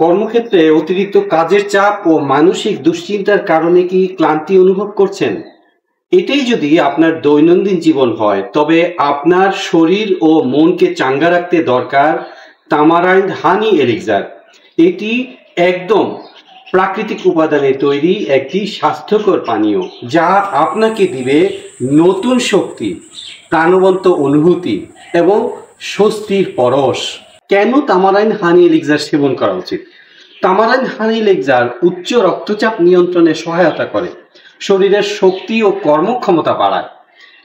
কর্মক্ষেত্রে অতিরিক্ত কাজের চাপ ও মানসিক দুশ্চিন্তার কারণে কি ক্লান্তি অনুভব করছেন? এটাই যদি আপনার দৈনন্দিন জীবন হয়, তবে আপনার শরীর ও মনকে চাঙ্গা রাখতে দরকার তামারাইন্ড হানি এলিক্সার। এটি একদম প্রাকৃতিক উপাদানে তৈরি একটি স্বাস্থ্যকর পানীয়, যা আপনাকে দিবে নতুন শক্তি, প্রাণবন্ত অনুভূতি এবং স্বস্তির পরশ। কেন তামারাইন হানি এলিক্সার সেবন করা উচিত? তামারাইন হানি এলিক্সার উচ্চ রক্তচাপ নিয়ন্ত্রণে সহায়তা করে, শরীরের শক্তি ও কর্মক্ষমতা বাড়ায়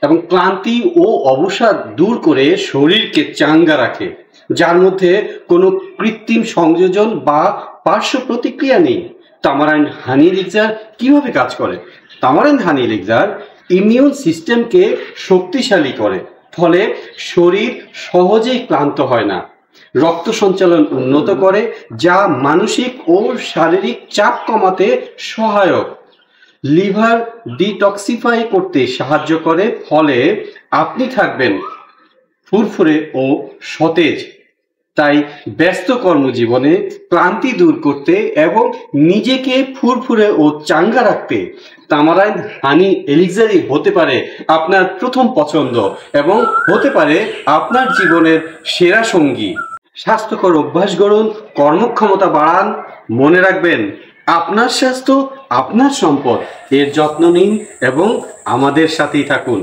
এবং ক্লান্তি ও অবসাদ দূর করে শরীরকে চাঙ্গা রাখে, যার মধ্যে কোনো কৃত্রিম সংযোজন বা পার্শ্ব প্রতিক্রিয়া নেই। তামারাইন হানি এলিক্সার কিভাবে কাজ করে? তামারাইন হানি এলিক্সার ইমিউন সিস্টেমকে শক্তিশালী করে, ফলে শরীর সহজেই ক্লান্ত হয় না। রক্ত সঞ্চালন উন্নত করে, যা মানসিক ও শারীরিক চাপ কমাতে সহায়ক। লিভার ডিটক্সিফাই করতে সাহায্য করে, ফলে আপনি থাকবেন ফুরফুরে ও সতেজ। তাই ব্যস্ত কর্মজীবনে ক্লান্তি দূর করতে এবং নিজেকে ফুরফুরে ও চাঙ্গা রাখতে তামারাইন হানি এলিক্সারই হতে পারে আপনার প্রথম পছন্দ এবং হতে পারে আপনার জীবনের সেরা সঙ্গী। স্বাস্থ্যকর অভ্যাস গড়ুন, কর্মক্ষমতা বাড়ান। মনে রাখবেন, আপনার স্বাস্থ্য আপনার সম্পদ। এর যত্ন নিন এবং আমাদের সাথেই থাকুন।